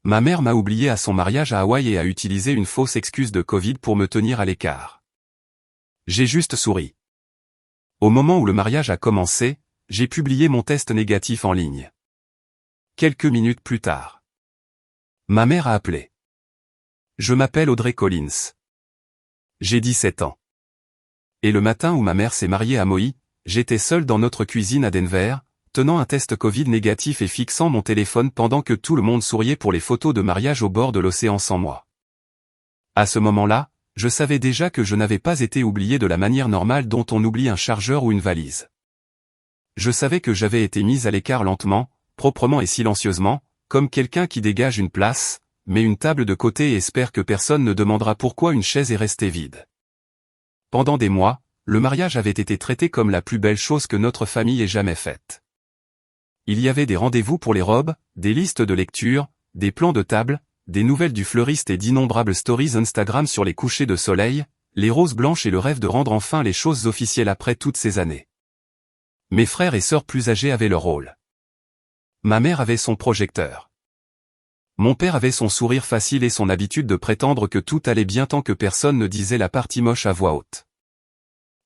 Ma mère m'a oublié à son mariage à Hawaï et a utilisé une fausse excuse de Covid pour me tenir à l'écart. J'ai juste souri. Au moment où le mariage a commencé, j'ai publié mon test négatif en ligne. Quelques minutes plus tard, ma mère a appelé. Je m'appelle Audrey Collins. J'ai 17 ans. Et le matin où ma mère s'est mariée à Maui, j'étais seul dans notre cuisine à Denver, tenant un test Covid négatif et fixant mon téléphone pendant que tout le monde souriait pour les photos de mariage au bord de l'océan sans moi. À ce moment-là, je savais déjà que je n'avais pas été oublié de la manière normale dont on oublie un chargeur ou une valise. Je savais que j'avais été mise à l'écart lentement, proprement et silencieusement, comme quelqu'un qui dégage une place, met une table de côté et espère que personne ne demandera pourquoi une chaise est restée vide. Pendant des mois, le mariage avait été traité comme la plus belle chose que notre famille ait jamais faite. Il y avait des rendez-vous pour les robes, des listes de lecture, des plans de table, des nouvelles du fleuriste et d'innombrables stories Instagram sur les couchers de soleil, les roses blanches et le rêve de rendre enfin les choses officielles après toutes ces années. Mes frères et sœurs plus âgés avaient leur rôle. Ma mère avait son projecteur. Mon père avait son sourire facile et son habitude de prétendre que tout allait bien tant que personne ne disait la partie moche à voix haute.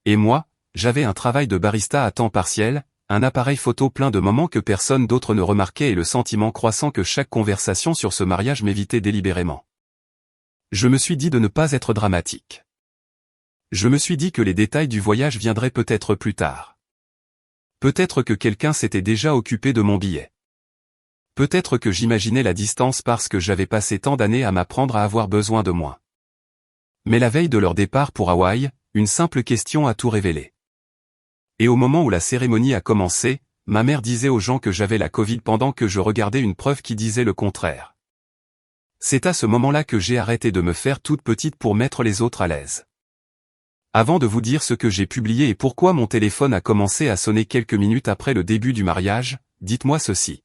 Et moi, j'avais un travail de barista à temps partiel, un appareil photo plein de moments que personne d'autre ne remarquait et le sentiment croissant que chaque conversation sur ce mariage m'évitait délibérément. Je me suis dit de ne pas être dramatique. Je me suis dit que les détails du voyage viendraient peut-être plus tard. Peut-être que quelqu'un s'était déjà occupé de mon billet. Peut-être que j'imaginais la distance parce que j'avais passé tant d'années à m'apprendre à avoir besoin de moi. Mais la veille de leur départ pour Hawaï, une simple question a tout révélé. Et au moment où la cérémonie a commencé, ma mère disait aux gens que j'avais la Covid pendant que je regardais une preuve qui disait le contraire. C'est à ce moment-là que j'ai arrêté de me faire toute petite pour mettre les autres à l'aise. Avant de vous dire ce que j'ai publié et pourquoi mon téléphone a commencé à sonner quelques minutes après le début du mariage, dites-moi ceci.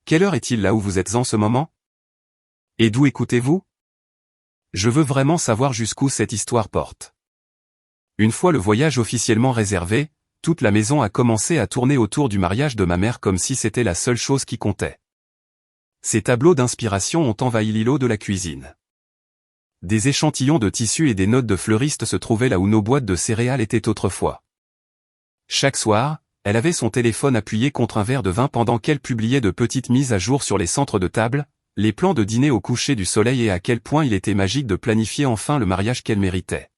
Quelle heure est-il là où vous êtes en ce moment? Et d'où écoutez-vous? Je veux vraiment savoir jusqu'où cette histoire porte. Une fois le voyage officiellement réservé, toute la maison a commencé à tourner autour du mariage de ma mère comme si c'était la seule chose qui comptait. Ces tableaux d'inspiration ont envahi l'îlot de la cuisine. Des échantillons de tissus et des notes de fleuristes se trouvaient là où nos boîtes de céréales étaient autrefois. Chaque soir, elle avait son téléphone appuyé contre un verre de vin pendant qu'elle publiait de petites mises à jour sur les centres de table, les plans de dîner au coucher du soleil et à quel point il était magique de planifier enfin le mariage qu'elle méritait.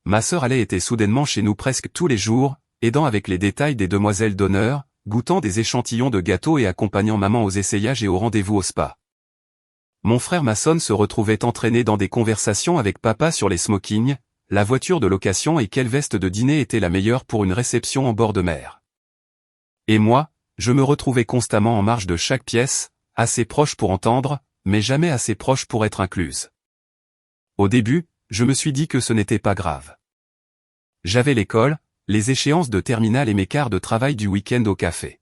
Ma sœur allait était soudainement chez nous presque tous les jours, aidant avec les détails des demoiselles d'honneur, goûtant des échantillons de gâteaux et accompagnant maman aux essayages et aux rendez-vous au spa. Mon frère Mason se retrouvait entraîné dans des conversations avec papa sur les smokings, la voiture de location et quelle veste de dîner était la meilleure pour une réception en bord de mer. Et moi, je me retrouvais constamment en marge de chaque pièce, assez proche pour entendre, mais jamais assez proche pour être incluse. Au début, je me suis dit que ce n'était pas grave. J'avais l'école, les échéances de terminale et mes quarts de travail du week-end au café.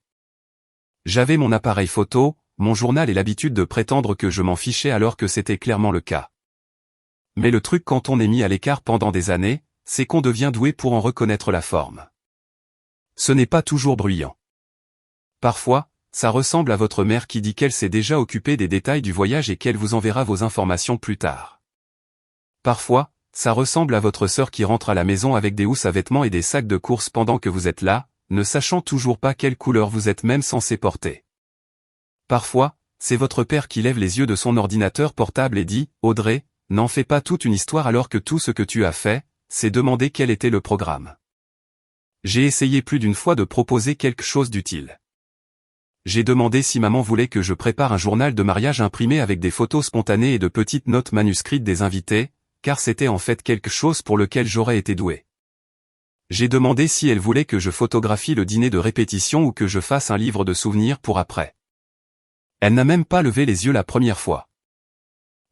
J'avais mon appareil photo, mon journal et l'habitude de prétendre que je m'en fichais alors que c'était clairement le cas. Mais le truc quand on est mis à l'écart pendant des années, c'est qu'on devient doué pour en reconnaître la forme. Ce n'est pas toujours bruyant. Parfois, ça ressemble à votre mère qui dit qu'elle s'est déjà occupée des détails du voyage et qu'elle vous enverra vos informations plus tard. Parfois, ça ressemble à votre sœur qui rentre à la maison avec des housses à vêtements et des sacs de courses pendant que vous êtes là, ne sachant toujours pas quelle couleur vous êtes même censé porter. Parfois, c'est votre père qui lève les yeux de son ordinateur portable et dit « Audrey, n'en fais pas toute une histoire alors que tout ce que tu as fait, c'est demander quel était le programme. » J'ai essayé plus d'une fois de proposer quelque chose d'utile. J'ai demandé si maman voulait que je prépare un journal de mariage imprimé avec des photos spontanées et de petites notes manuscrites des invités, car c'était en fait quelque chose pour lequel j'aurais été doué. J'ai demandé si elle voulait que je photographie le dîner de répétition ou que je fasse un livre de souvenirs pour après. Elle n'a même pas levé les yeux la première fois.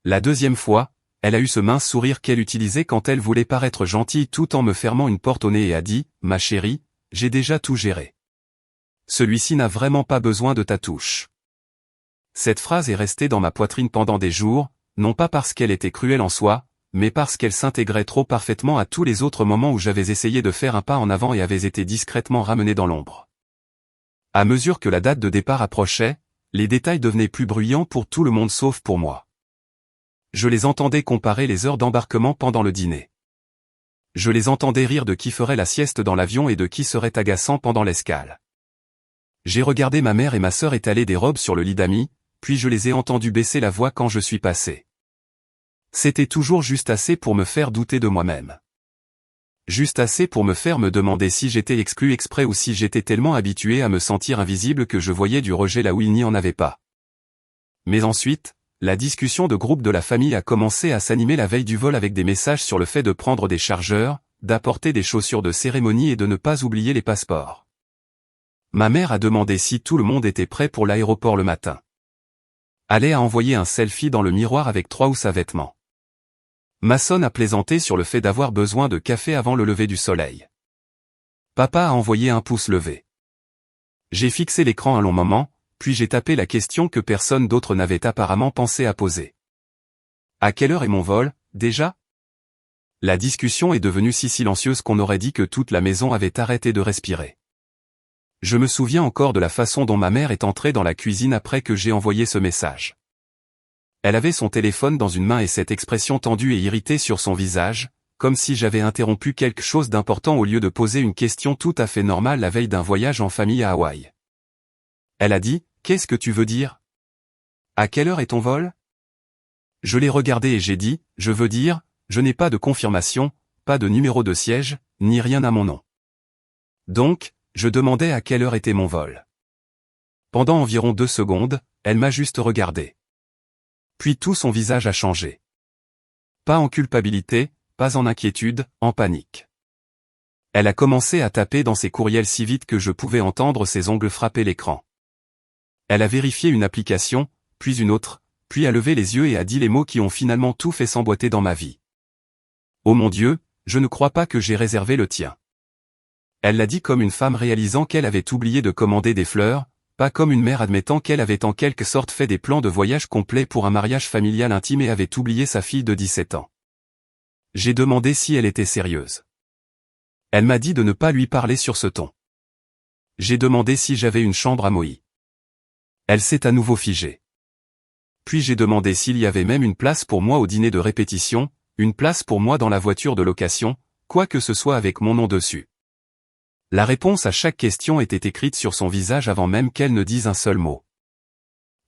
La deuxième fois, elle a eu ce mince sourire qu'elle utilisait quand elle voulait paraître gentille tout en me fermant une porte au nez et a dit « Ma chérie, j'ai déjà tout géré. Celui-ci n'a vraiment pas besoin de ta touche. » Cette phrase est restée dans ma poitrine pendant des jours, non pas parce qu'elle était cruelle en soi, mais parce qu'elle s'intégrait trop parfaitement à tous les autres moments où j'avais essayé de faire un pas en avant et avais été discrètement ramené dans l'ombre. À mesure que la date de départ approchait, les détails devenaient plus bruyants pour tout le monde sauf pour moi. Je les entendais comparer les heures d'embarquement pendant le dîner. Je les entendais rire de qui ferait la sieste dans l'avion et de qui serait agaçant pendant l'escale. J'ai regardé ma mère et ma sœur étaler des robes sur le lit d'amis, puis je les ai entendus baisser la voix quand je suis passé. C'était toujours juste assez pour me faire douter de moi-même. Juste assez pour me faire me demander si j'étais exclu exprès ou si j'étais tellement habitué à me sentir invisible que je voyais du rejet là où il n'y en avait pas. Mais ensuite, la discussion de groupe de la famille a commencé à s'animer la veille du vol avec des messages sur le fait de prendre des chargeurs, d'apporter des chaussures de cérémonie et de ne pas oublier les passeports. Ma mère a demandé si tout le monde était prêt pour l'aéroport le matin. Ale a envoyé un selfie dans le miroir avec 3 ou sa vêtements. Mason a plaisanté sur le fait d'avoir besoin de café avant le lever du soleil. Papa a envoyé un pouce levé. J'ai fixé l'écran un long moment, puis j'ai tapé la question que personne d'autre n'avait apparemment pensé à poser. À quelle heure est mon vol, déjà? La discussion est devenue si silencieuse qu'on aurait dit que toute la maison avait arrêté de respirer. Je me souviens encore de la façon dont ma mère est entrée dans la cuisine après que j'ai envoyé ce message. Elle avait son téléphone dans une main et cette expression tendue et irritée sur son visage, comme si j'avais interrompu quelque chose d'important au lieu de poser une question tout à fait normale la veille d'un voyage en famille à Hawaï. Elle a dit, « Qu'est-ce que tu veux dire? À quelle heure est ton vol ?» Je l'ai regardé et j'ai dit, « Je veux dire, je n'ai pas de confirmation, pas de numéro de siège, ni rien à mon nom. » Donc, je demandais à quelle heure était mon vol. Pendant environ 2 secondes, elle m'a juste regardé. Puis tout son visage a changé. Pas en culpabilité, pas en inquiétude, en panique. Elle a commencé à taper dans ses courriels si vite que je pouvais entendre ses ongles frapper l'écran. Elle a vérifié une application, puis une autre, puis a levé les yeux et a dit les mots qui ont finalement tout fait s'emboîter dans ma vie. Oh mon Dieu, je ne crois pas que j'ai réservé le tien. Elle l'a dit comme une femme réalisant qu'elle avait oublié de commander des fleurs, pas comme une mère admettant qu'elle avait en quelque sorte fait des plans de voyage complets pour un mariage familial intime et avait oublié sa fille de 17 ans. J'ai demandé si elle était sérieuse. Elle m'a dit de ne pas lui parler sur ce ton. J'ai demandé si j'avais une chambre à Maui. Elle s'est à nouveau figée. Puis j'ai demandé s'il y avait même une place pour moi au dîner de répétition, une place pour moi dans la voiture de location, quoi que ce soit avec mon nom dessus. La réponse à chaque question était écrite sur son visage avant même qu'elle ne dise un seul mot.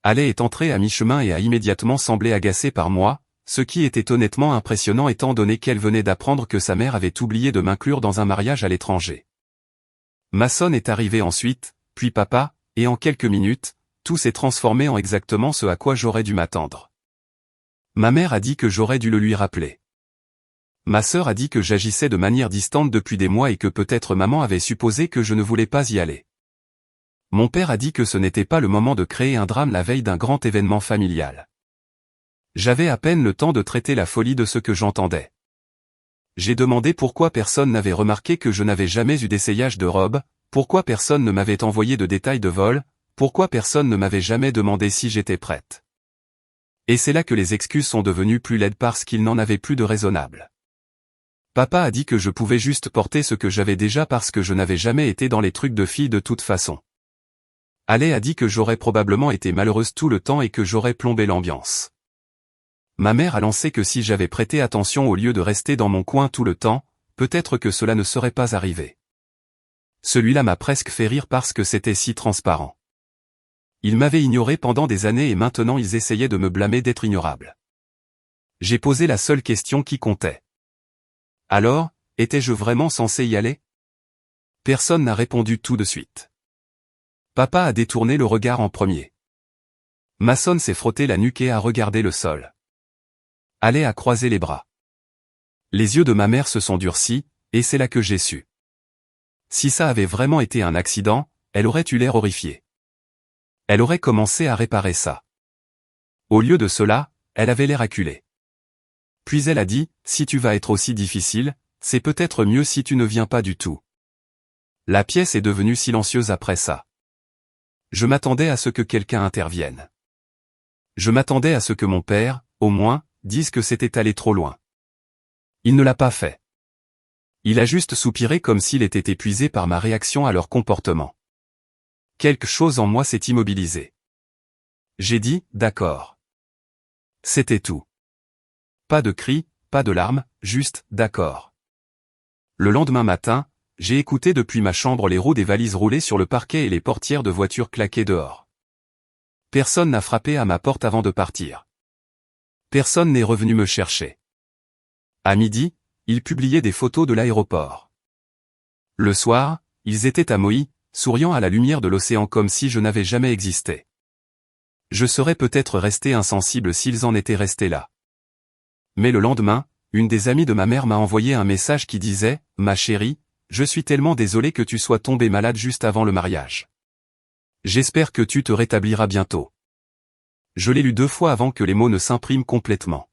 Ale est entrée à mi-chemin et a immédiatement semblé agacée par moi, ce qui était honnêtement impressionnant étant donné qu'elle venait d'apprendre que sa mère avait oublié de m'inclure dans un mariage à l'étranger. Mason est arrivé ensuite, puis papa, et en quelques minutes, tout s'est transformé en exactement ce à quoi j'aurais dû m'attendre. Ma mère a dit que j'aurais dû le lui rappeler. Ma sœur a dit que j'agissais de manière distante depuis des mois et que peut-être maman avait supposé que je ne voulais pas y aller. Mon père a dit que ce n'était pas le moment de créer un drame la veille d'un grand événement familial. J'avais à peine le temps de traiter la folie de ce que j'entendais. J'ai demandé pourquoi personne n'avait remarqué que je n'avais jamais eu d'essayage de robe, pourquoi personne ne m'avait envoyé de détails de vol, pourquoi personne ne m'avait jamais demandé si j'étais prête. Et c'est là que les excuses sont devenues plus laides parce qu'il n'en avait plus de raisonnable. Papa a dit que je pouvais juste porter ce que j'avais déjà parce que je n'avais jamais été dans les trucs de fille de toute façon. Ale a dit que j'aurais probablement été malheureuse tout le temps et que j'aurais plombé l'ambiance. Ma mère a lancé que si j'avais prêté attention au lieu de rester dans mon coin tout le temps, peut-être que cela ne serait pas arrivé. Celui-là m'a presque fait rire parce que c'était si transparent. Ils m'avaient ignoré pendant des années et maintenant ils essayaient de me blâmer d'être ignorable. J'ai posé la seule question qui comptait. Alors, étais-je vraiment censé y aller? Personne n'a répondu tout de suite. Papa a détourné le regard en premier. Mason s'est frotté la nuque et a regardé le sol. Ale a croisé les bras. Les yeux de ma mère se sont durcis, et c'est là que j'ai su. Si ça avait vraiment été un accident, elle aurait eu l'air horrifiée. Elle aurait commencé à réparer ça. Au lieu de cela, elle avait l'air acculée. Puis elle a dit, si tu vas être aussi difficile, c'est peut-être mieux si tu ne viens pas du tout. La pièce est devenue silencieuse après ça. Je m'attendais à ce que quelqu'un intervienne. Je m'attendais à ce que mon père, au moins, dise que c'était allé trop loin. Il ne l'a pas fait. Il a juste soupiré comme s'il était épuisé par ma réaction à leur comportement. Quelque chose en moi s'est immobilisé. J'ai dit, d'accord. C'était tout. Pas de cris, pas de larmes, juste, d'accord. Le lendemain matin, j'ai écouté depuis ma chambre les roues des valises rouler sur le parquet et les portières de voitures claquer dehors. Personne n'a frappé à ma porte avant de partir. Personne n'est revenu me chercher. À midi, ils publiaient des photos de l'aéroport. Le soir, ils étaient à Maui, souriant à la lumière de l'océan comme si je n'avais jamais existé. Je serais peut-être resté insensible s'ils en étaient restés là. Mais le lendemain, une des amies de ma mère m'a envoyé un message qui disait « Ma chérie, je suis tellement désolé que tu sois tombée malade juste avant le mariage. J'espère que tu te rétabliras bientôt. » Je l'ai lu 2 fois avant que les mots ne s'impriment complètement.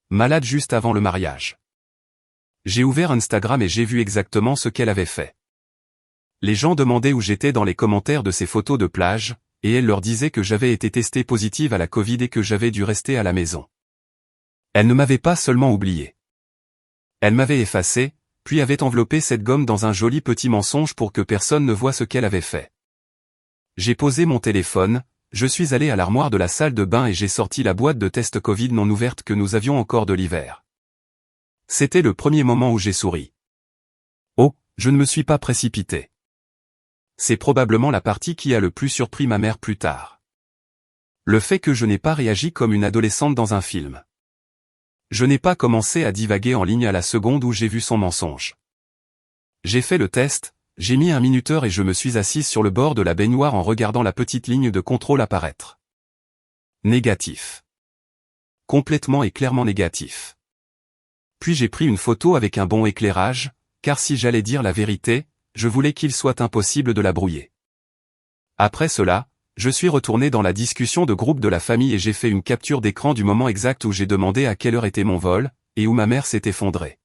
Malade juste avant le mariage. J'ai ouvert Instagram et j'ai vu exactement ce qu'elle avait fait. Les gens demandaient où j'étais dans les commentaires de ces photos de plage, et elle leur disait que j'avais été testée positive à la Covid et que j'avais dû rester à la maison. Elle ne m'avait pas seulement oublié. Elle m'avait effacé, puis avait enveloppé cette gomme dans un joli petit mensonge pour que personne ne voie ce qu'elle avait fait. J'ai posé mon téléphone, je suis allé à l'armoire de la salle de bain et j'ai sorti la boîte de tests Covid non ouverte que nous avions encore de l'hiver. C'était le premier moment où j'ai souri. Oh, je ne me suis pas précipité. C'est probablement la partie qui a le plus surpris ma mère plus tard. Le fait que je n'ai pas réagi comme une adolescente dans un film. Je n'ai pas commencé à divaguer en ligne à la seconde où j'ai vu son mensonge. J'ai fait le test, j'ai mis un minuteur et je me suis assise sur le bord de la baignoire en regardant la petite ligne de contrôle apparaître. Négatif. Complètement et clairement négatif. Puis j'ai pris une photo avec un bon éclairage, car si j'allais dire la vérité, je voulais qu'il soit impossible de la brouiller. Après cela, je suis retourné dans la discussion de groupe de la famille et j'ai fait une capture d'écran du moment exact où j'ai demandé à quelle heure était mon vol, et où ma mère s'est effondrée.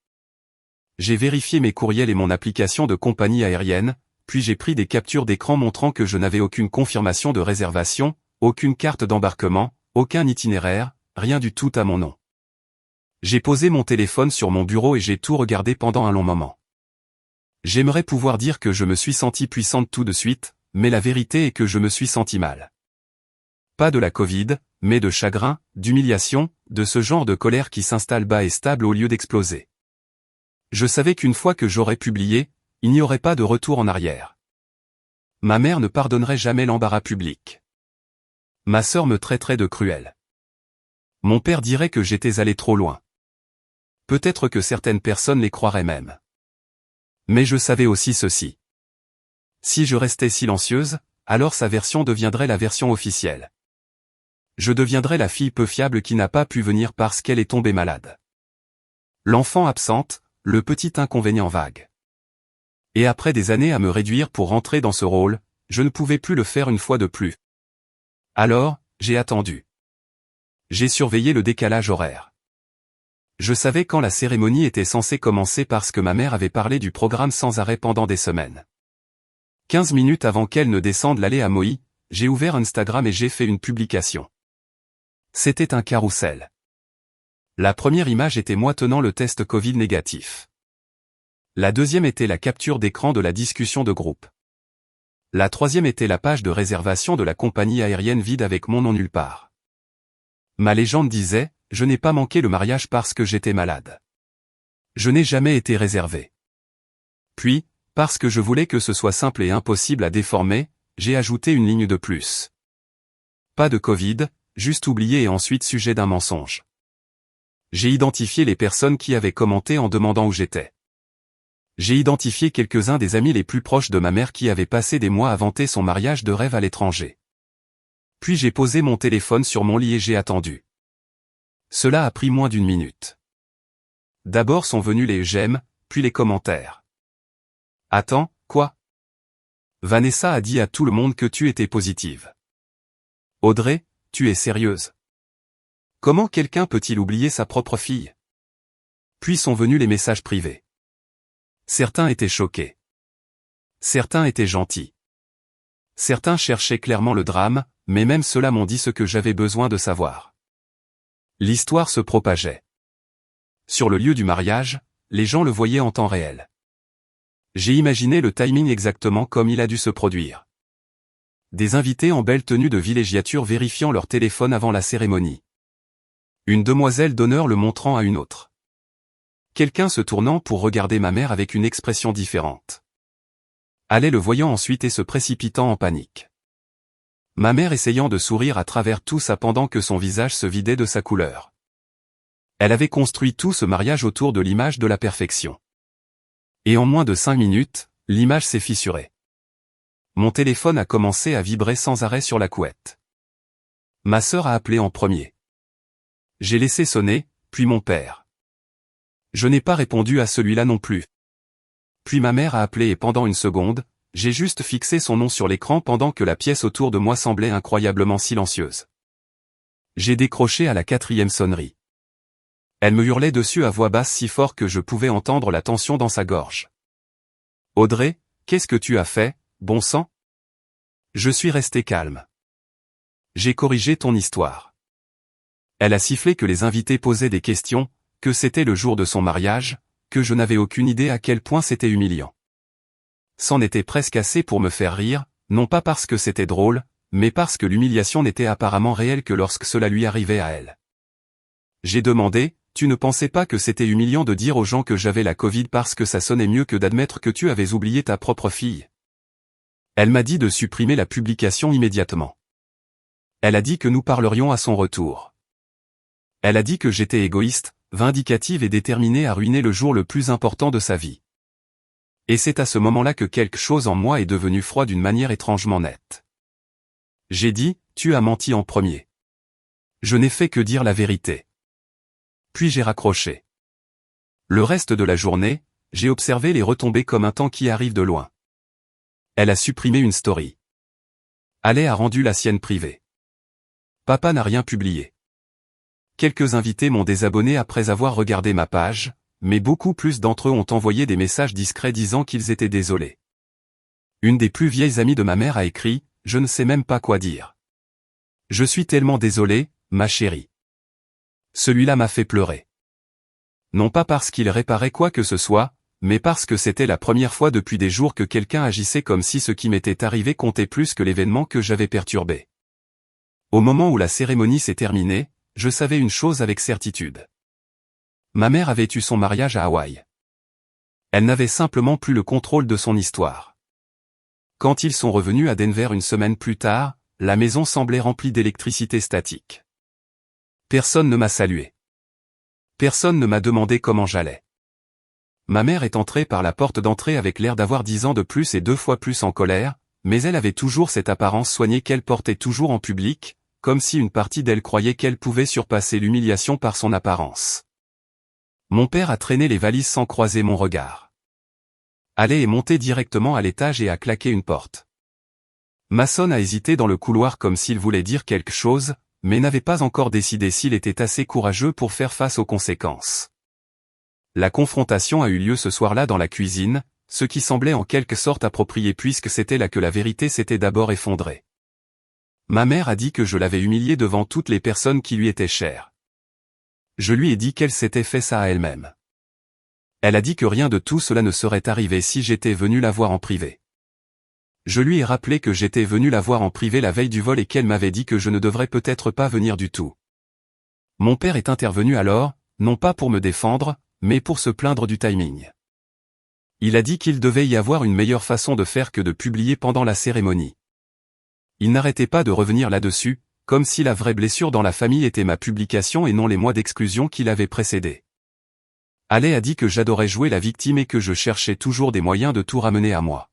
J'ai vérifié mes courriels et mon application de compagnie aérienne, puis j'ai pris des captures d'écran montrant que je n'avais aucune confirmation de réservation, aucune carte d'embarquement, aucun itinéraire, rien du tout à mon nom. J'ai posé mon téléphone sur mon bureau et j'ai tout regardé pendant un long moment. J'aimerais pouvoir dire que je me suis senti puissante tout de suite, mais la vérité est que je me suis senti mal. Pas de la Covid, mais de chagrin, d'humiliation, de ce genre de colère qui s'installe bas et stable au lieu d'exploser. Je savais qu'une fois que j'aurais publié, il n'y aurait pas de retour en arrière. Ma mère ne pardonnerait jamais l'embarras public. Ma sœur me traiterait de cruelle. Mon père dirait que j'étais allé trop loin. Peut-être que certaines personnes les croiraient même. Mais je savais aussi ceci. Si je restais silencieuse, alors sa version deviendrait la version officielle. Je deviendrais la fille peu fiable qui n'a pas pu venir parce qu'elle est tombée malade. L'enfant absente, le petit inconvénient vague. Et après des années à me réduire pour rentrer dans ce rôle, je ne pouvais plus le faire une fois de plus. Alors, j'ai attendu. J'ai surveillé le décalage horaire. Je savais quand la cérémonie était censée commencer parce que ma mère avait parlé du programme sans arrêt pendant des semaines. 15 minutes avant qu'elle ne descende l'allée à Maui, j'ai ouvert Instagram et j'ai fait une publication. C'était un carrousel. La première image était moi tenant le test Covid négatif. La deuxième était la capture d'écran de la discussion de groupe. La troisième était la page de réservation de la compagnie aérienne vide avec mon nom nulle part. Ma légende disait, je n'ai pas manqué le mariage parce que j'étais malade. Je n'ai jamais été réservé. Puis, parce que je voulais que ce soit simple et impossible à déformer, j'ai ajouté une ligne de plus. Pas de Covid, juste oublié et ensuite sujet d'un mensonge. J'ai identifié les personnes qui avaient commenté en demandant où j'étais. J'ai identifié quelques-uns des amis les plus proches de ma mère qui avaient passé des mois à vanter son mariage de rêve à l'étranger. Puis j'ai posé mon téléphone sur mon lit et j'ai attendu. Cela a pris moins d'1 minute. D'abord sont venus les j'aime, puis les commentaires. Attends, quoi? Vanessa a dit à tout le monde que tu étais positive. Audrey, tu es sérieuse? Comment quelqu'un peut-il oublier sa propre fille? Puis sont venus les messages privés. Certains étaient choqués. Certains étaient gentils. Certains cherchaient clairement le drame, mais même ceux-là m'ont dit ce que j'avais besoin de savoir. L'histoire se propageait. Sur le lieu du mariage, les gens le voyaient en temps réel. J'ai imaginé le timing exactement comme il a dû se produire. des invités en belle tenue de villégiature vérifiant leur téléphone avant la cérémonie. Une demoiselle d'honneur le montrant à une autre. Quelqu'un se tournant pour regarder ma mère avec une expression différente. Allait le voyant ensuite et se précipitant en panique. Ma mère essayant de sourire à travers tout ça pendant que son visage se vidait de sa couleur. Elle avait construit tout ce mariage autour de l'image de la perfection. Et en moins de 5 minutes, l'image s'est fissurée. Mon téléphone a commencé à vibrer sans arrêt sur la couette. Ma sœur a appelé en premier. J'ai laissé sonner, puis mon père. Je n'ai pas répondu à celui-là non plus. Puis ma mère a appelé et pendant une seconde, j'ai juste fixé son nom sur l'écran pendant que la pièce autour de moi semblait incroyablement silencieuse. J'ai décroché à la 4e sonnerie. Elle me hurlait dessus à voix basse si fort que je pouvais entendre la tension dans sa gorge. « Audrey, qu'est-ce que tu as fait, bon sang ?» Je suis resté calme. J'ai corrigé ton histoire. Elle a sifflé que les invités posaient des questions, que c'était le jour de son mariage, que je n'avais aucune idée à quel point c'était humiliant. C'en était presque assez pour me faire rire, non pas parce que c'était drôle, mais parce que l'humiliation n'était apparemment réelle que lorsque cela lui arrivait à elle. J'ai demandé, tu ne pensais pas que c'était humiliant de dire aux gens que j'avais la Covid parce que ça sonnait mieux que d'admettre que tu avais oublié ta propre fille? Elle m'a dit de supprimer la publication immédiatement. Elle a dit que nous parlerions à son retour. Elle a dit que j'étais égoïste, vindicative et déterminée à ruiner le jour le plus important de sa vie. Et c'est à ce moment-là que quelque chose en moi est devenu froid d'une manière étrangement nette. J'ai dit, tu as menti en premier. Je n'ai fait que dire la vérité. Puis j'ai raccroché. Le reste de la journée, j'ai observé les retombées comme un temps qui arrive de loin. Elle a supprimé une story. Ale a rendu la sienne privée. Papa n'a rien publié. Quelques invités m'ont désabonné après avoir regardé ma page, mais beaucoup plus d'entre eux ont envoyé des messages discrets disant qu'ils étaient désolés. Une des plus vieilles amies de ma mère a écrit, « Je ne sais même pas quoi dire. Je suis tellement désolée, ma chérie. » Celui-là m'a fait pleurer. Non pas parce qu'il réparait quoi que ce soit, mais parce que c'était la première fois depuis des jours que quelqu'un agissait comme si ce qui m'était arrivé comptait plus que l'événement que j'avais perturbé. Au moment où la cérémonie s'est terminée, je savais une chose avec certitude. Ma mère avait eu son mariage à Hawaï. Elle n'avait simplement plus le contrôle de son histoire. Quand ils sont revenus à Denver une semaine plus tard, la maison semblait remplie d'électricité statique. Personne ne m'a salué. Personne ne m'a demandé comment j'allais. Ma mère est entrée par la porte d'entrée avec l'air d'avoir 10 ans de plus et 2 fois plus en colère, mais elle avait toujours cette apparence soignée qu'elle portait toujours en public, comme si une partie d'elle croyait qu'elle pouvait surpasser l'humiliation par son apparence. Mon père a traîné les valises sans croiser mon regard. Allait est monté directement à l'étage et a claqué une porte. Mason a hésité dans le couloir comme s'il voulait dire quelque chose, mais n'avait pas encore décidé s'il était assez courageux pour faire face aux conséquences. La confrontation a eu lieu ce soir-là dans la cuisine, ce qui semblait en quelque sorte approprié puisque c'était là que la vérité s'était d'abord effondrée. Ma mère a dit que je l'avais humiliée devant toutes les personnes qui lui étaient chères. Je lui ai dit qu'elle s'était fait ça à elle-même. Elle a dit que rien de tout cela ne serait arrivé si j'étais venu la voir en privé. Je lui ai rappelé que j'étais venu la voir en privé la veille du vol et qu'elle m'avait dit que je ne devrais peut-être pas venir du tout. Mon père est intervenu alors, non pas pour me défendre, mais pour se plaindre du timing. Il a dit qu'il devait y avoir une meilleure façon de faire que de publier pendant la cérémonie. Il n'arrêtait pas de revenir là-dessus, comme si la vraie blessure dans la famille était ma publication et non les mois d'exclusion qui l'avaient précédée. Ale a dit que j'adorais jouer la victime et que je cherchais toujours des moyens de tout ramener à moi.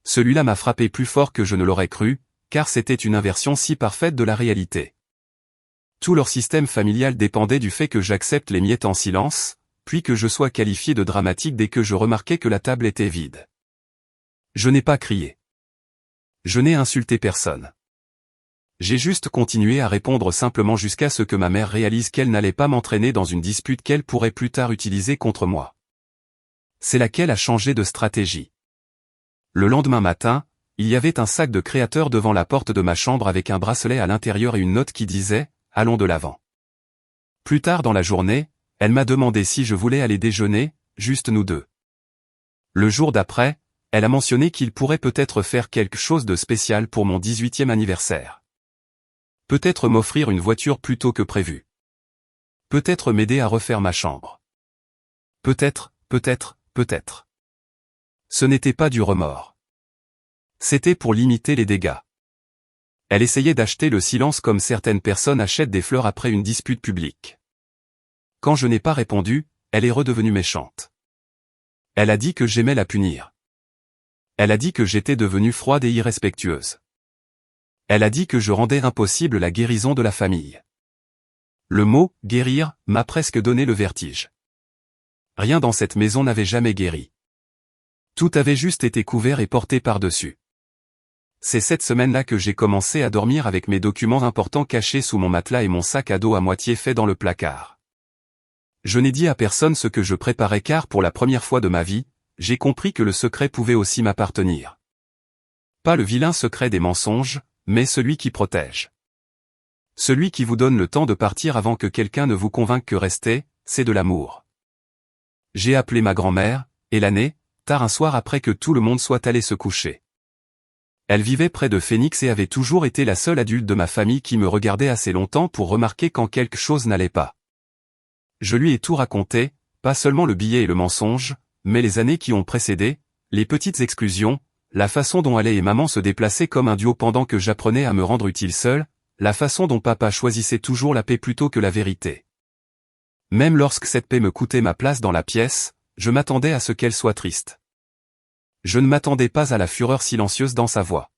Celui-là m'a frappé plus fort que je ne l'aurais cru, car c'était une inversion si parfaite de la réalité. Tout leur système familial dépendait du fait que j'accepte les miettes en silence, puis que je sois qualifié de dramatique dès que je remarquais que la table était vide. Je n'ai pas crié. Je n'ai insulté personne. J'ai juste continué à répondre simplement jusqu'à ce que ma mère réalise qu'elle n'allait pas m'entraîner dans une dispute qu'elle pourrait plus tard utiliser contre moi. C'est laquelle a changé de stratégie. Le lendemain matin, il y avait un sac de créateur devant la porte de ma chambre avec un bracelet à l'intérieur et une note qui disait « Allons de l'avant ». Plus tard dans la journée, elle m'a demandé si je voulais aller déjeuner, juste nous deux. Le jour d'après, elle a mentionné qu'il pourrait peut-être faire quelque chose de spécial pour mon 18e anniversaire. Peut-être m'offrir une voiture plus tôt que prévu. Peut-être m'aider à refaire ma chambre. Peut-être. Ce n'était pas du remords. C'était pour limiter les dégâts. Elle essayait d'acheter le silence comme certaines personnes achètent des fleurs après une dispute publique. Quand je n'ai pas répondu, elle est redevenue méchante. Elle a dit que j'aimais la punir. Elle a dit que j'étais devenue froide et irrespectueuse. Elle a dit que je rendais impossible la guérison de la famille. Le mot « guérir » m'a presque donné le vertige. Rien dans cette maison n'avait jamais guéri. Tout avait juste été couvert et porté par-dessus. C'est cette semaine-là que j'ai commencé à dormir avec mes documents importants cachés sous mon matelas et mon sac à dos à moitié fait dans le placard. Je n'ai dit à personne ce que je préparais car pour la première fois de ma vie, j'ai compris que le secret pouvait aussi m'appartenir. Pas le vilain secret des mensonges, mais celui qui protège. Celui qui vous donne le temps de partir avant que quelqu'un ne vous convainque que rester, c'est de l'amour. J'ai appelé ma grand-mère, Elanée, tard un soir après que tout le monde soit allé se coucher. Elle vivait près de Phoenix et avait toujours été la seule adulte de ma famille qui me regardait assez longtemps pour remarquer quand quelque chose n'allait pas. Je lui ai tout raconté, pas seulement le billet et le mensonge, mais les années qui ont précédé, les petites exclusions, la façon dont elle et maman se déplaçaient comme un duo pendant que j'apprenais à me rendre utile seul, la façon dont papa choisissait toujours la paix plutôt que la vérité. Même lorsque cette paix me coûtait ma place dans la pièce, je m'attendais à ce qu'elle soit triste. Je ne m'attendais pas à la fureur silencieuse dans sa voix.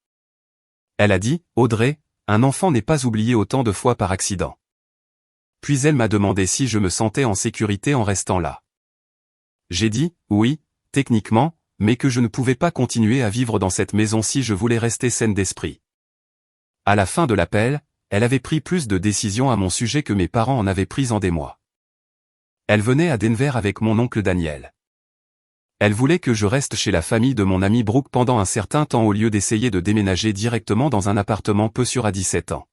Elle a dit, « Audrey, un enfant n'est pas oublié autant de fois par accident. » Puis elle m'a demandé si je me sentais en sécurité en restant là. J'ai dit, oui, techniquement, mais que je ne pouvais pas continuer à vivre dans cette maison si je voulais rester saine d'esprit. À la fin de l'appel, elle avait pris plus de décisions à mon sujet que mes parents en avaient prises en des mois. Elle venait à Denver avec mon oncle Daniel. Elle voulait que je reste chez la famille de mon ami Brooke pendant un certain temps au lieu d'essayer de déménager directement dans un appartement peu sûr à 17 ans.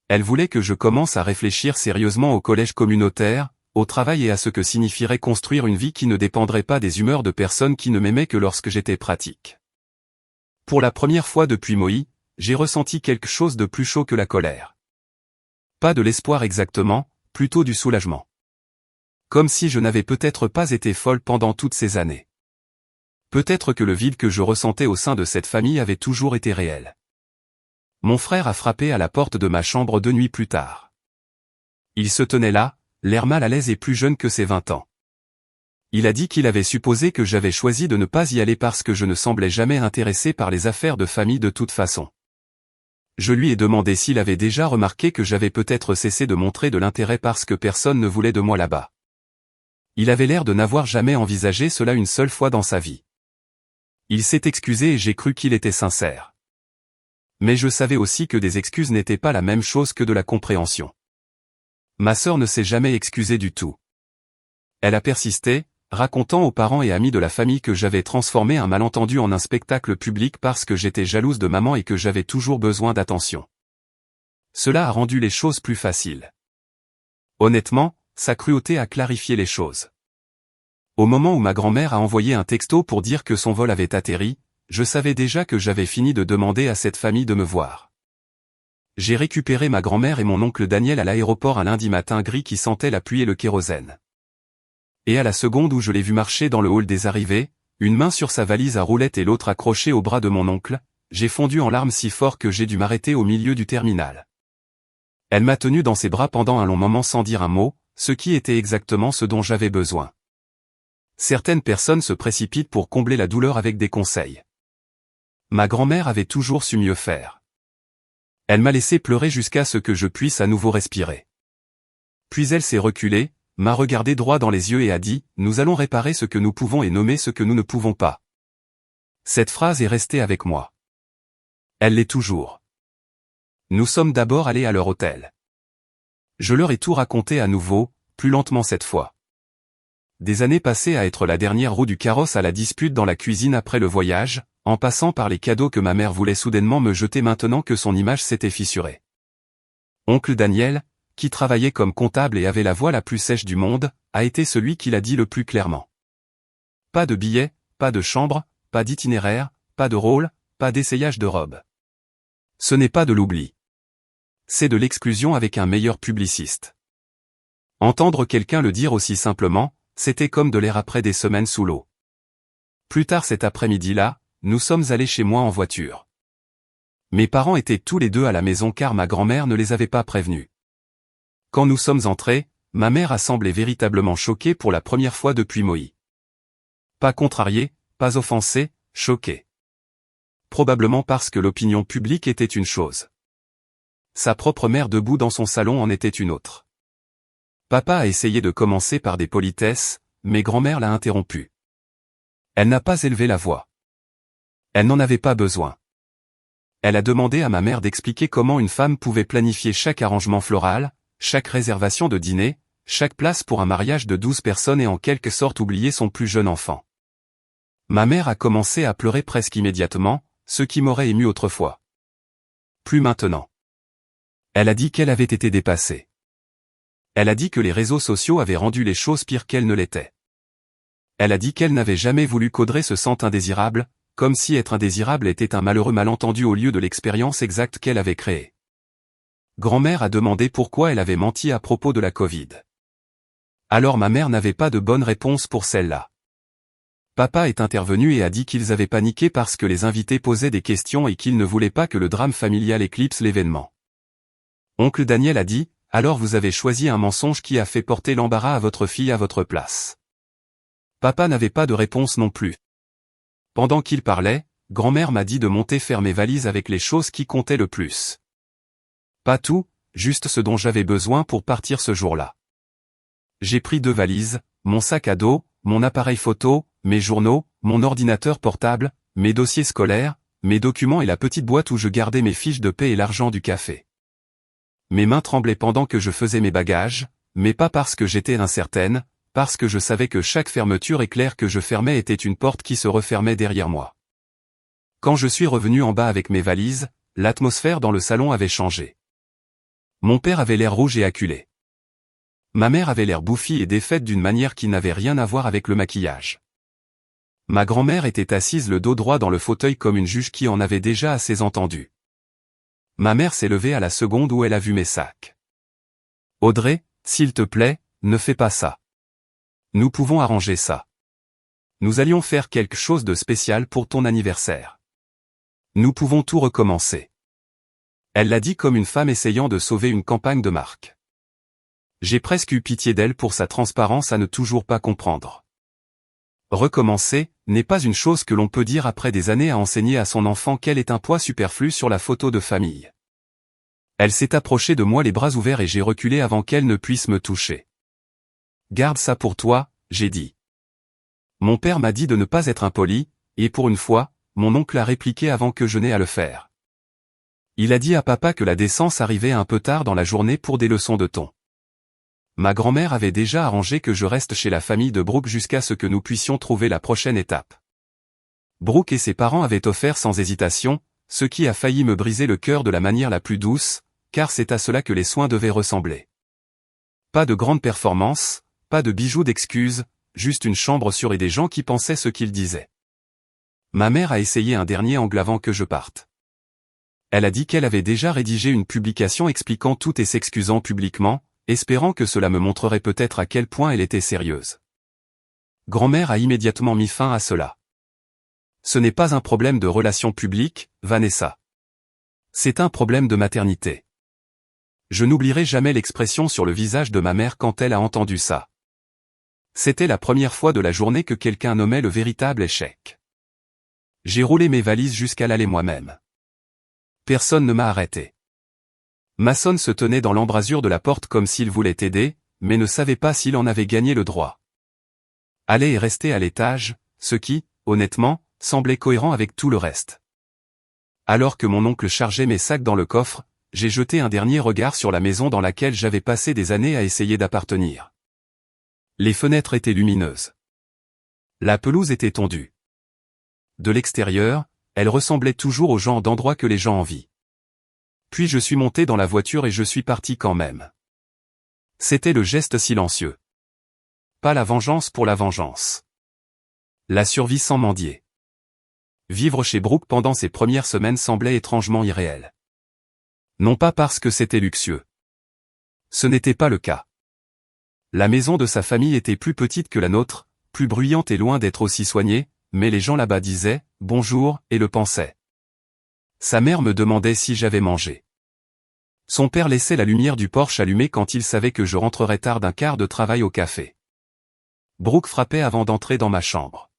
Elle voulait que je commence à réfléchir sérieusement au collège communautaire, au travail et à ce que signifierait construire une vie qui ne dépendrait pas des humeurs de personnes qui ne m'aimaient que lorsque j'étais pratique. Pour la première fois depuis Moïse, j'ai ressenti quelque chose de plus chaud que la colère. Pas de l'espoir exactement, plutôt du soulagement. Comme si je n'avais peut-être pas été folle pendant toutes ces années. Peut-être que le vide que je ressentais au sein de cette famille avait toujours été réel. Mon frère a frappé à la porte de ma chambre 2 nuits plus tard. Il se tenait là, l'air mal à l'aise et plus jeune que ses 20 ans. Il a dit qu'il avait supposé que j'avais choisi de ne pas y aller parce que je ne semblais jamais intéressé par les affaires de famille de toute façon. Je lui ai demandé s'il avait déjà remarqué que j'avais peut-être cessé de montrer de l'intérêt parce que personne ne voulait de moi là-bas. Il avait l'air de n'avoir jamais envisagé cela une seule fois dans sa vie. Il s'est excusé et j'ai cru qu'il était sincère. Mais je savais aussi que des excuses n'étaient pas la même chose que de la compréhension. Ma sœur ne s'est jamais excusée du tout. Elle a persisté, racontant aux parents et amis de la famille que j'avais transformé un malentendu en un spectacle public parce que j'étais jalouse de maman et que j'avais toujours besoin d'attention. Cela a rendu les choses plus faciles. Honnêtement, sa cruauté a clarifié les choses. Au moment où ma grand-mère a envoyé un texto pour dire que son vol avait atterri, je savais déjà que j'avais fini de demander à cette famille de me voir. J'ai récupéré ma grand-mère et mon oncle Daniel à l'aéroport un lundi matin gris qui sentait la pluie et le kérosène. Et à la seconde où je l'ai vu marcher dans le hall des arrivées, une main sur sa valise à roulettes et l'autre accrochée au bras de mon oncle, j'ai fondu en larmes si fort que j'ai dû m'arrêter au milieu du terminal. Elle m'a tenu dans ses bras pendant un long moment sans dire un mot, ce qui était exactement ce dont j'avais besoin. Certaines personnes se précipitent pour combler la douleur avec des conseils. Ma grand-mère avait toujours su mieux faire. Elle m'a laissé pleurer jusqu'à ce que je puisse à nouveau respirer. Puis elle s'est reculée, m'a regardé droit dans les yeux et a dit « Nous allons réparer ce que nous pouvons et nommer ce que nous ne pouvons pas ». Cette phrase est restée avec moi. Elle l'est toujours. Nous sommes d'abord allés à leur hôtel. Je leur ai tout raconté à nouveau, plus lentement cette fois. Des années passées à être la dernière roue du carrosse à la dispute dans la cuisine après le voyage, en passant par les cadeaux que ma mère voulait soudainement me jeter maintenant que son image s'était fissurée. Oncle Daniel, qui travaillait comme comptable et avait la voix la plus sèche du monde, a été celui qui l'a dit le plus clairement. Pas de billets, pas de chambre, pas d'itinéraire, pas de rôle, pas d'essayage de robe. Ce n'est pas de l'oubli. C'est de l'exclusion avec un meilleur publiciste. Entendre quelqu'un le dire aussi simplement, c'était comme de l'air après des semaines sous l'eau. Plus tard cet après-midi-là, nous sommes allés chez moi en voiture. Mes parents étaient tous les deux à la maison car ma grand-mère ne les avait pas prévenus. Quand nous sommes entrés, ma mère a semblé véritablement choquée pour la première fois depuis Moïse. Pas contrariée, pas offensée, choquée. Probablement parce que l'opinion publique était une chose. Sa propre mère debout dans son salon en était une autre. Papa a essayé de commencer par des politesses, mais grand-mère l'a interrompu. Elle n'a pas élevé la voix. Elle n'en avait pas besoin. Elle a demandé à ma mère d'expliquer comment une femme pouvait planifier chaque arrangement floral, chaque réservation de dîner, chaque place pour un mariage de 12 personnes et en quelque sorte oublier son plus jeune enfant. Ma mère a commencé à pleurer presque immédiatement, ce qui m'aurait ému autrefois. Plus maintenant. Elle a dit qu'elle avait été dépassée. Elle a dit que les réseaux sociaux avaient rendu les choses pires qu'elles ne l'étaient. Elle a dit qu'elle n'avait jamais voulu qu'Audrey se sente indésirable, comme si être indésirable était un malheureux malentendu au lieu de l'expérience exacte qu'elle avait créée. Grand-mère a demandé pourquoi elle avait menti à propos de la Covid. Alors ma mère n'avait pas de bonne réponse pour celle-là. Papa est intervenu et a dit qu'ils avaient paniqué parce que les invités posaient des questions et qu'ils ne voulaient pas que le drame familial éclipse l'événement. Oncle Daniel a dit, alors vous avez choisi un mensonge qui a fait porter l'embarras à votre fille à votre place. Papa n'avait pas de réponse non plus. Pendant qu'il parlait, grand-mère m'a dit de monter faire mes valises avec les choses qui comptaient le plus. Pas tout, juste ce dont j'avais besoin pour partir ce jour-là. J'ai pris 2 valises, mon sac à dos, mon appareil photo, mes journaux, mon ordinateur portable, mes dossiers scolaires, mes documents et la petite boîte où je gardais mes fiches de paie et l'argent du café. Mes mains tremblaient pendant que je faisais mes bagages, mais pas parce que j'étais incertaine, parce que je savais que chaque fermeture éclair que je fermais était une porte qui se refermait derrière moi. Quand je suis revenu en bas avec mes valises, l'atmosphère dans le salon avait changé. Mon père avait l'air rouge et acculé. Ma mère avait l'air bouffie et défaite d'une manière qui n'avait rien à voir avec le maquillage. Ma grand-mère était assise le dos droit dans le fauteuil comme une juge qui en avait déjà assez entendu. Ma mère s'est levée à la seconde où elle a vu mes sacs. Audrey, s'il te plaît, ne fais pas ça. Nous pouvons arranger ça. Nous allions faire quelque chose de spécial pour ton anniversaire. Nous pouvons tout recommencer. Elle l'a dit comme une femme essayant de sauver une campagne de marque. J'ai presque eu pitié d'elle pour sa transparence à ne toujours pas comprendre. Recommencer n'est pas une chose que l'on peut dire après des années à enseigner à son enfant qu'elle est un poids superflu sur la photo de famille. Elle s'est approchée de moi les bras ouverts et j'ai reculé avant qu'elle ne puisse me toucher. Garde ça pour toi, j'ai dit. Mon père m'a dit de ne pas être impoli, et pour une fois, mon oncle a répliqué avant que je n'aie à le faire. Il a dit à papa que la décence arrivait un peu tard dans la journée pour des leçons de ton. Ma grand-mère avait déjà arrangé que je reste chez la famille de Brooke jusqu'à ce que nous puissions trouver la prochaine étape. Brooke et ses parents avaient offert sans hésitation, ce qui a failli me briser le cœur de la manière la plus douce, car c'est à cela que les soins devaient ressembler. Pas de grande performance, pas de bijoux d'excuses, juste une chambre sûre et des gens qui pensaient ce qu'ils disaient. Ma mère a essayé un dernier angle avant que je parte. Elle a dit qu'elle avait déjà rédigé une publication expliquant tout et s'excusant publiquement, espérant que cela me montrerait peut-être à quel point elle était sérieuse. Grand-mère a immédiatement mis fin à cela. Ce n'est pas un problème de relations publiques, Vanessa. C'est un problème de maternité. Je n'oublierai jamais l'expression sur le visage de ma mère quand elle a entendu ça. C'était la première fois de la journée que quelqu'un nommait le véritable échec. J'ai roulé mes valises jusqu'à l'aller moi-même. Personne ne m'a arrêté. Mason se tenait dans l'embrasure de la porte comme s'il voulait aider, mais ne savait pas s'il en avait gagné le droit. Aller et rester à l'étage, ce qui, honnêtement, semblait cohérent avec tout le reste. Alors que mon oncle chargeait mes sacs dans le coffre, j'ai jeté un dernier regard sur la maison dans laquelle j'avais passé des années à essayer d'appartenir. Les fenêtres étaient lumineuses. La pelouse était tondue. De l'extérieur, elle ressemblait toujours au genre d'endroit que les gens envient. Puis je suis monté dans la voiture et je suis parti quand même. C'était le geste silencieux. Pas la vengeance pour la vengeance. La survie sans mendier. Vivre chez Brooke pendant ces premières semaines semblait étrangement irréel. Non pas parce que c'était luxueux. Ce n'était pas le cas. La maison de sa famille était plus petite que la nôtre, plus bruyante et loin d'être aussi soignée, mais les gens là-bas disaient « bonjour » et le pensaient. Sa mère me demandait si j'avais mangé. Son père laissait la lumière du porche allumée quand il savait que je rentrerais tard d'un quart de travail au café. Brooke frappait avant d'entrer dans ma chambre.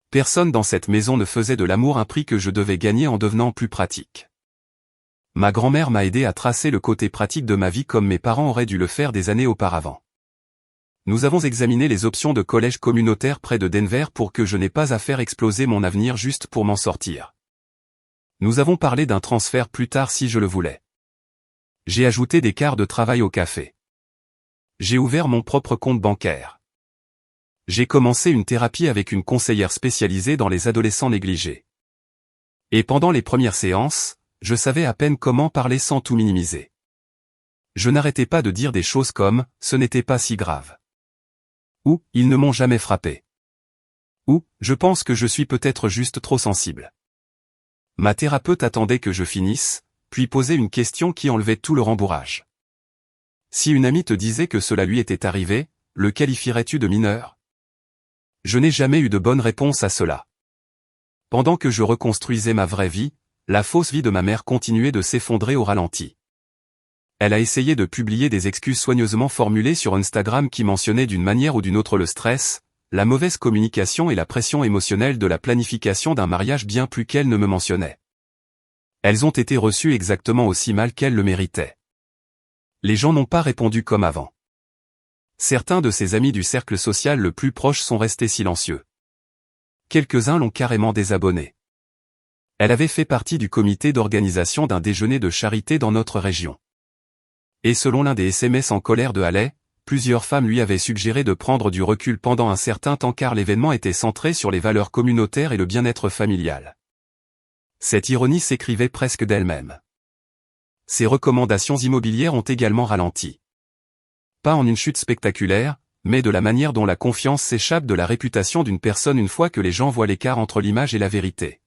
Personne dans cette maison ne faisait de l'amour un prix que je devais gagner en devenant plus pratique. Ma grand-mère m'a aidé à tracer le côté pratique de ma vie comme mes parents auraient dû le faire des années auparavant. Nous avons examiné les options de collège communautaire près de Denver pour que je n'ai pas à faire exploser mon avenir juste pour m'en sortir. Nous avons parlé d'un transfert plus tard si je le voulais. J'ai ajouté des quarts de travail au café. J'ai ouvert mon propre compte bancaire. J'ai commencé une thérapie avec une conseillère spécialisée dans les adolescents négligés. Et pendant les premières séances, je savais à peine comment parler sans tout minimiser. Je n'arrêtais pas de dire des choses comme « ce n'était pas si grave » ou « ils ne m'ont jamais frappé » ou « je pense que je suis peut-être juste trop sensible ». Ma thérapeute attendait que je finisse, puis posait une question qui enlevait tout le rembourrage. Si une amie te disait que cela lui était arrivé, le qualifierais-tu de mineur ? Je n'ai jamais eu de bonne réponse à cela. Pendant que je reconstruisais ma vraie vie, la fausse vie de ma mère continuait de s'effondrer au ralenti. Elle a essayé de publier des excuses soigneusement formulées sur Instagram qui mentionnaient d'une manière ou d'une autre le stress, la mauvaise communication et la pression émotionnelle de la planification d'un mariage bien plus qu'elle ne me mentionnait. Elles ont été reçues exactement aussi mal qu'elle le méritait. Les gens n'ont pas répondu comme avant. Certains de ses amis du cercle social le plus proche sont restés silencieux. Quelques-uns l'ont carrément désabonné. Elle avait fait partie du comité d'organisation d'un déjeuner de charité dans notre région. Et selon l'un des SMS en colère de Haley, plusieurs femmes lui avaient suggéré de prendre du recul pendant un certain temps car l'événement était centré sur les valeurs communautaires et le bien-être familial. Cette ironie s'écrivait presque d'elle-même. Ses recommandations immobilières ont également ralenti. Pas en une chute spectaculaire, mais de la manière dont la confiance s'échappe de la réputation d'une personne une fois que les gens voient l'écart entre l'image et la vérité.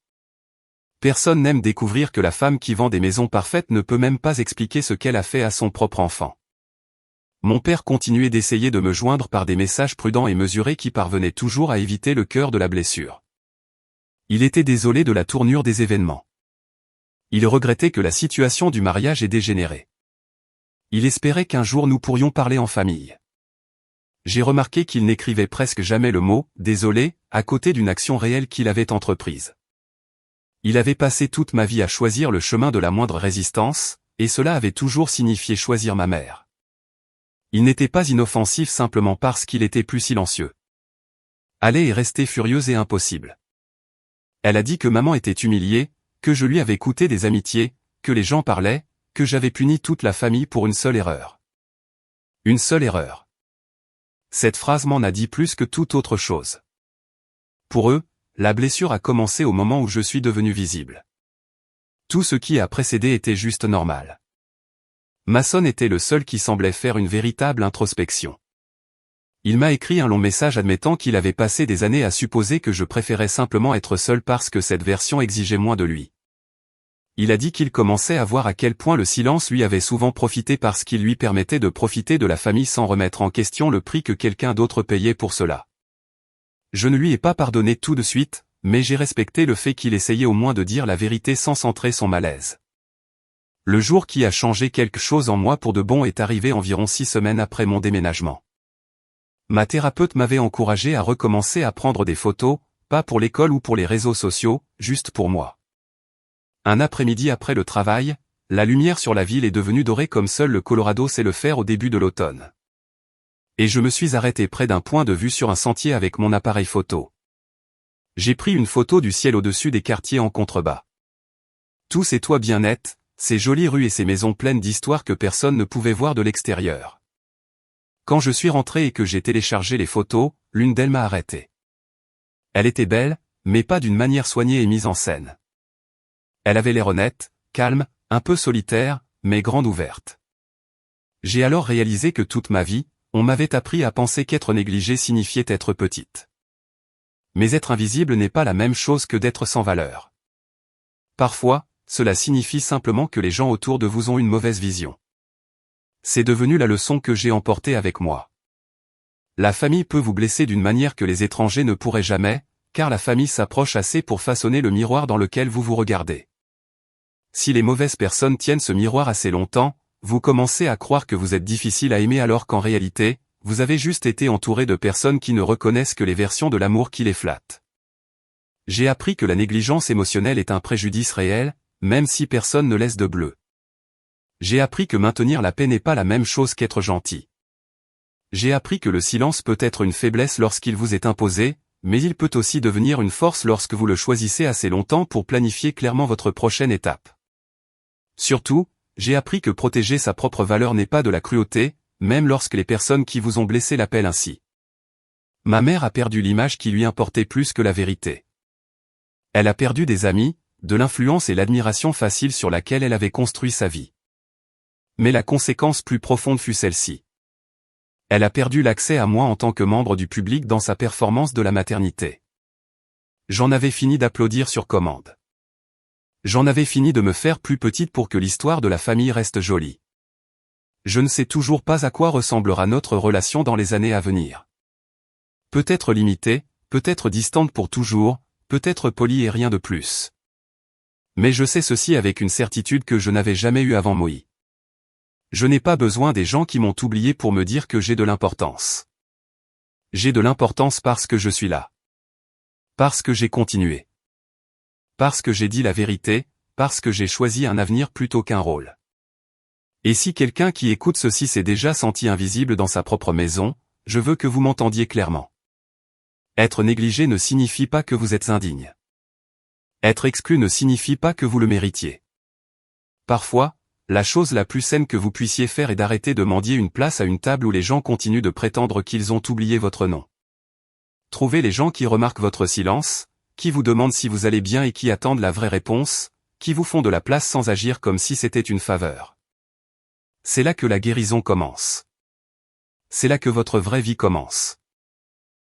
Personne n'aime découvrir que la femme qui vend des maisons parfaites ne peut même pas expliquer ce qu'elle a fait à son propre enfant. Mon père continuait d'essayer de me joindre par des messages prudents et mesurés qui parvenaient toujours à éviter le cœur de la blessure. Il était désolé de la tournure des événements. Il regrettait que la situation du mariage ait dégénéré. Il espérait qu'un jour nous pourrions parler en famille. J'ai remarqué qu'il n'écrivait presque jamais le mot « désolé » à côté d'une action réelle qu'il avait entreprise. Il avait passé toute ma vie à choisir le chemin de la moindre résistance, et cela avait toujours signifié choisir ma mère. Il n'était pas inoffensif simplement parce qu'il était plus silencieux. Haley est restée furieuse et impossible. Elle a dit que maman était humiliée, que je lui avais coûté des amitiés, que les gens parlaient, que j'avais puni toute la famille pour une seule erreur. Une seule erreur. Cette phrase m'en a dit plus que toute autre chose. Pour eux, la blessure a commencé au moment où je suis devenu visible. Tout ce qui a précédé était juste normal. Mason était le seul qui semblait faire une véritable introspection. Il m'a écrit un long message admettant qu'il avait passé des années à supposer que je préférais simplement être seul parce que cette version exigeait moins de lui. Il a dit qu'il commençait à voir à quel point le silence lui avait souvent profité parce qu'il lui permettait de profiter de la famille sans remettre en question le prix que quelqu'un d'autre payait pour cela. Je ne lui ai pas pardonné tout de suite, mais j'ai respecté le fait qu'il essayait au moins de dire la vérité sans centrer son malaise. Le jour qui a changé quelque chose en moi pour de bon est arrivé environ 6 semaines après mon déménagement. Ma thérapeute m'avait encouragé à recommencer à prendre des photos, pas pour l'école ou pour les réseaux sociaux, juste pour moi. Un après-midi après le travail, la lumière sur la ville est devenue dorée comme seul le Colorado sait le faire au début de l'automne. Et je me suis arrêté près d'un point de vue sur un sentier avec mon appareil photo. J'ai pris une photo du ciel au-dessus des quartiers en contrebas. Tous ces toits bien nets, ces jolies rues et ces maisons pleines d'histoires que personne ne pouvait voir de l'extérieur. Quand je suis rentré et que j'ai téléchargé les photos, l'une d'elles m'a arrêté. Elle était belle, mais pas d'une manière soignée et mise en scène. Elle avait l'air honnête, calme, un peu solitaire, mais grande ouverte. J'ai alors réalisé que toute ma vie, on m'avait appris à penser qu'être négligé signifiait être petite. Mais être invisible n'est pas la même chose que d'être sans valeur. Parfois, cela signifie simplement que les gens autour de vous ont une mauvaise vision. C'est devenu la leçon que j'ai emportée avec moi. La famille peut vous blesser d'une manière que les étrangers ne pourraient jamais, car la famille s'approche assez pour façonner le miroir dans lequel vous vous regardez. Si les mauvaises personnes tiennent ce miroir assez longtemps, vous commencez à croire que vous êtes difficile à aimer alors qu'en réalité, vous avez juste été entouré de personnes qui ne reconnaissent que les versions de l'amour qui les flattent. J'ai appris que la négligence émotionnelle est un préjudice réel, même si personne ne laisse de bleu. J'ai appris que maintenir la paix n'est pas la même chose qu'être gentil. J'ai appris que le silence peut être une faiblesse lorsqu'il vous est imposé, mais il peut aussi devenir une force lorsque vous le choisissez assez longtemps pour planifier clairement votre prochaine étape. Surtout, j'ai appris que protéger sa propre valeur n'est pas de la cruauté, même lorsque les personnes qui vous ont blessé l'appellent ainsi. Ma mère a perdu l'image qui lui importait plus que la vérité. Elle a perdu des amis, de l'influence et l'admiration facile sur laquelle elle avait construit sa vie. Mais la conséquence plus profonde fut celle-ci. Elle a perdu l'accès à moi en tant que membre du public dans sa performance de la maternité. J'en avais fini d'applaudir sur commande. J'en avais fini de me faire plus petite pour que l'histoire de la famille reste jolie. Je ne sais toujours pas à quoi ressemblera notre relation dans les années à venir. Peut-être limitée, peut-être distante pour toujours, peut-être polie et rien de plus. Mais je sais ceci avec une certitude que je n'avais jamais eue avant Moïse. Je n'ai pas besoin des gens qui m'ont oublié pour me dire que j'ai de l'importance. J'ai de l'importance parce que je suis là. Parce que j'ai continué. Parce que j'ai dit la vérité, parce que j'ai choisi un avenir plutôt qu'un rôle. Et si quelqu'un qui écoute ceci s'est déjà senti invisible dans sa propre maison, je veux que vous m'entendiez clairement. Être négligé ne signifie pas que vous êtes indigne. Être exclu ne signifie pas que vous le méritiez. Parfois, la chose la plus saine que vous puissiez faire est d'arrêter de mendier une place à une table où les gens continuent de prétendre qu'ils ont oublié votre nom. Trouvez les gens qui remarquent votre silence, qui vous demandent si vous allez bien et qui attendent la vraie réponse, qui vous font de la place sans agir comme si c'était une faveur. C'est là que la guérison commence. C'est là que votre vraie vie commence.